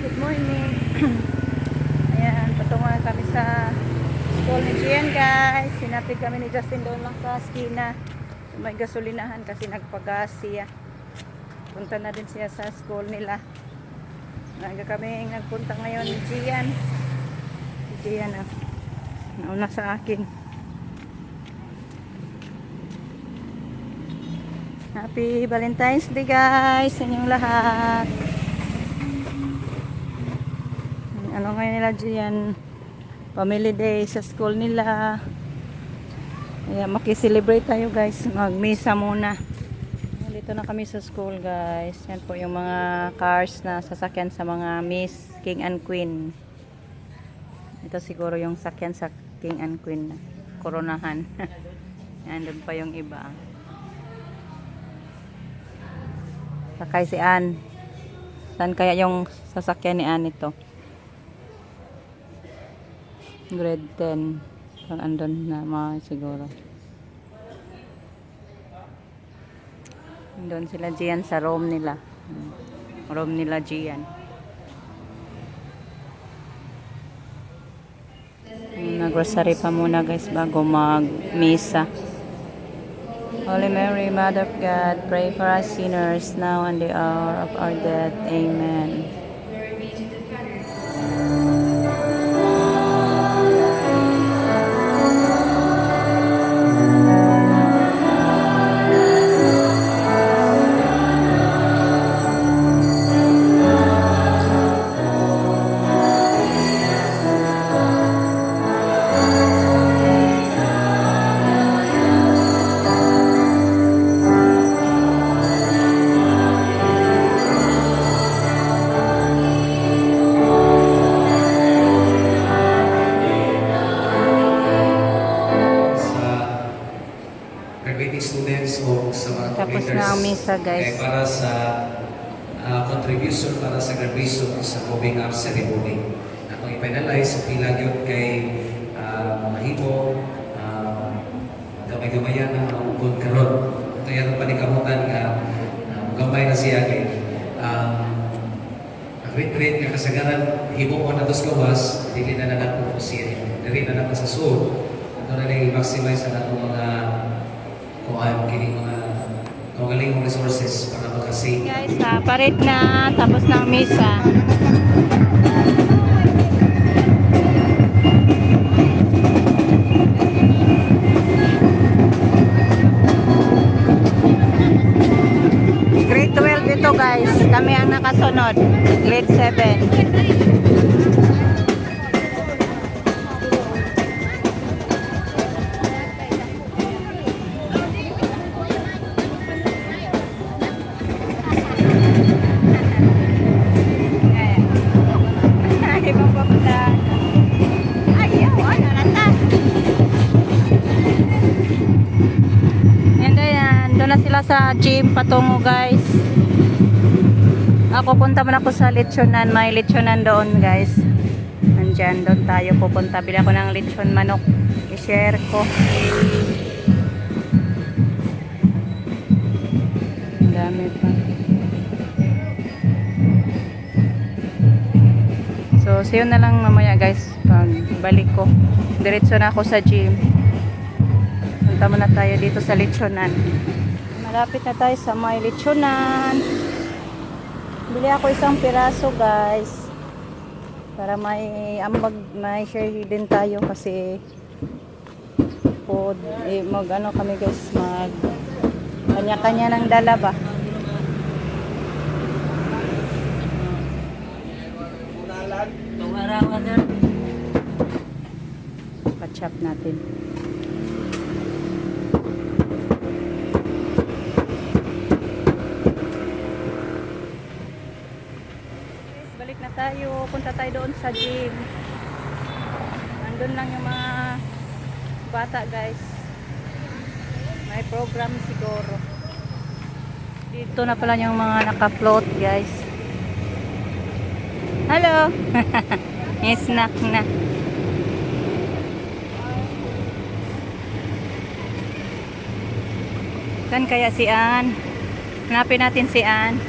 good morning. Ayan, patungo kami sa school ni Gian guys. Sinapit kami ni Justin doon lang sa skina. May gasolinahan kasi nagpagas siya. Punta na din siya sa school nila. Kami nagpunta ngayon ni Gian. Si Gian nauna sa akin. Happy Valentine's Day guys sa inyong lahat. Ano ngayon nila dyan, family day sa school nila. Kaya makiselebrate tayo guys, magmisa muna. Dito na kami sa school guys. Yan po yung mga cars na sasakyan sa mga Miss King and Queen. Ito siguro yung sakyan sa King and Queen, koronahan. Yan, doon pa yung iba. Sakay si Ann. Saan kaya yung sasakyan ni Ann ito? Grade 10. Pag andun na mga siguro. Andun sila Gian sa room nila. Room nila Gian. Nag-grocery pa muna guys bago mag-misa. Holy Mary, Mother of God, pray for us sinners now and the hour of our death. Amen. Graduating students o sa mga Tapos leaders na ang misa guys. para sa contribution para sa graduation sa moving up ceremony. Ako i-finalize pila gyud kay mahimo gamay-gamayan ang ugod karon. Ito yan pa ni kamutan nga gamay na siya kay great nga kasagaran himo ko na dos gawas dili na nato siya dili na nato sa sud. Ito na lang i-maximize ang atong mga kuhaan kini mga magaling resources para makasave. Guys, parit na, tapos ng misa. Grade 12 ito guys, kami ang nakasunod. Grade 7. Na sila sa gym patungo guys. Ako punta man ako sa lechonan, may lechonan doon guys. Nandyan doon tayo pupunta. Bili ako ng lechon manok, i-share ko. Ang dami pa. So see you na lang mamaya guys pag balik ko. Diretso na ako sa gym. Punta muna tayo dito sa lechonan. Malapit na tayo sa may lechonan. Bili ako isang piraso guys. Para may ambag, may share din tayo kasi food. Mag ano kami guys, mag kanya-kanya ng dala ba. Pa-chop natin. Balik na tayo, punta tayo doon sa gym. Nandun lang yung mga bata guys. May program siguro. Dito na pala yung mga naka-float guys. Hello. May snack na. Saan kaya si Ann? Hanapin natin si Ann.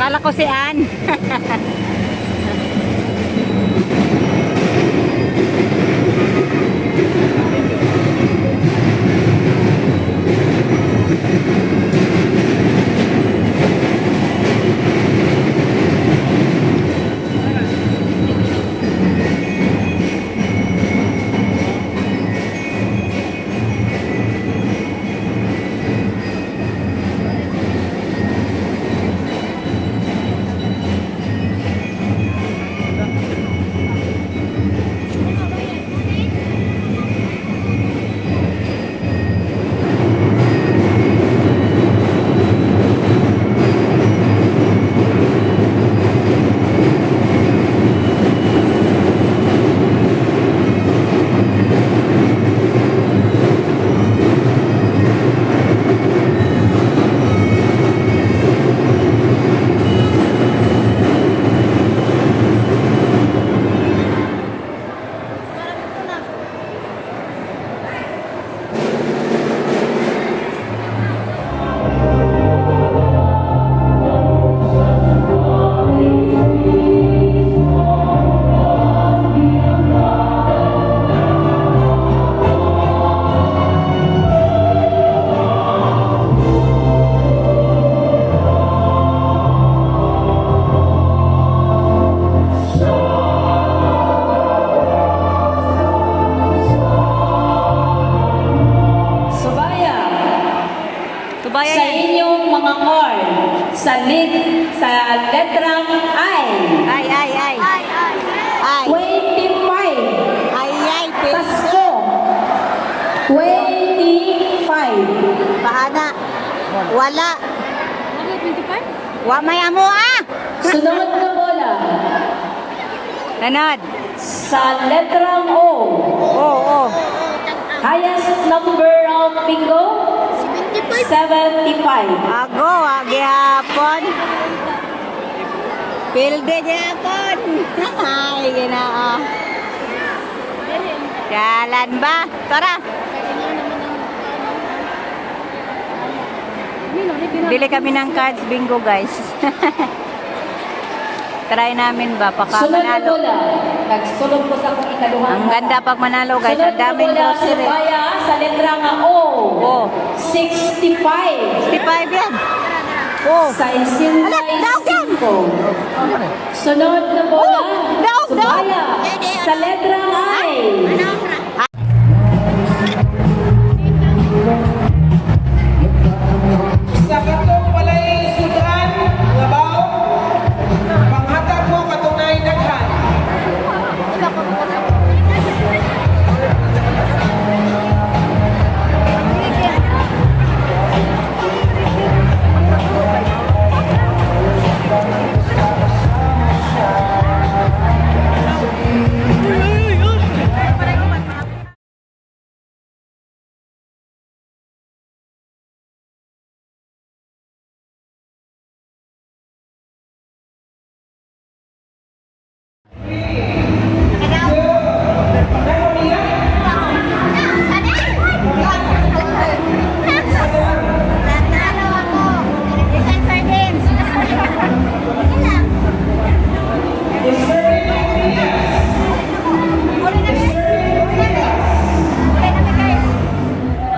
Kala ko si Ann. Subaya Sa yan. inyong mga card, sa letrang I, Ay, ay, ay. Ay. 25. Ay, ay. Pil. Pasko, 25. Paana. Wala. Wa may amo ah. Sunod na bola, Nanod. sa letrang O, Oo. highest number of bingo, 75. Ago, gihapon. Pilde gihapon. Ay, ginoo. Jalan ba? Tara. Bili kami ng cards bingo, guys. Try namin ba? Baka Sunod na manalo. bola, nagsulog po sa akong ikaduhang Ang ganda pag manalo, guys. Sunod Ang na daming bola, grocery. Subaya, sa letrang O, Oh. 65. 65 yan. Oh. Sa isin Ala, daog yan! Sunod na bola, Oh, daog, Subaya, daog. sa letrang I. Sa katong walay sudan, labaw, panghatag mo katunay daghan.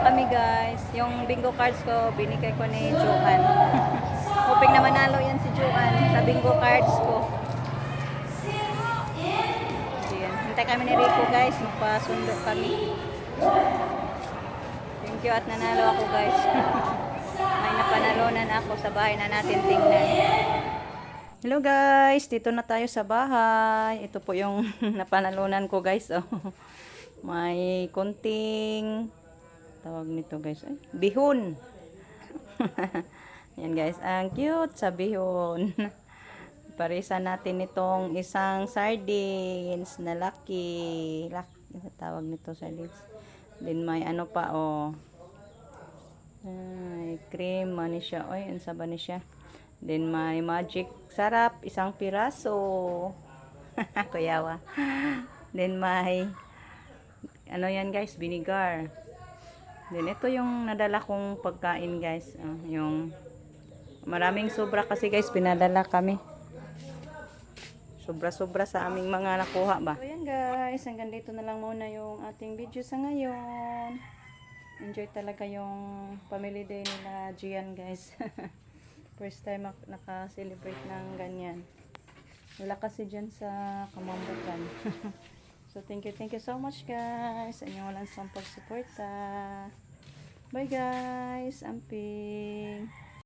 Kami guys, yung bingo cards ko, binigay ko ni Johan. Hoping na manalo yan si Johan sa bingo cards ko. So, yan. Hintay kami ni Rico guys, magpasundo kami. Thank you at nanalo ako guys. May napanalunan ako sa bahay na natin tingnan. Hello guys, dito na tayo sa bahay. Ito po yung napanalunan ko guys. Oh. May konting tawag nito guys, ay, bihon. Yan guys, ang cute sa bihon. Parisan natin itong isang sardines na laki. Tawag nito sardines. Then may ano pa oh. Ay, cream man siya. Oy, ansa ba ni siya? Then may magic sarap, isang piraso. Kuyawa. Then may ano yan guys, vinegar. Then ito yung nadala kong pagkain guys, yung Maraming sobra kasi guys, pinadala kami. Sobra-sobra sa aming mga nakuha ba. So yan guys, hanggang dito na lang muna yung ating video sa ngayon. Enjoy talaga yung family day nila Gian guys. First time naka-celebrate ng ganyan. Wala kasi dyan sa Kamambukan. So thank you so much guys. Inyong walang pagsuporta. Bye guys. Amping.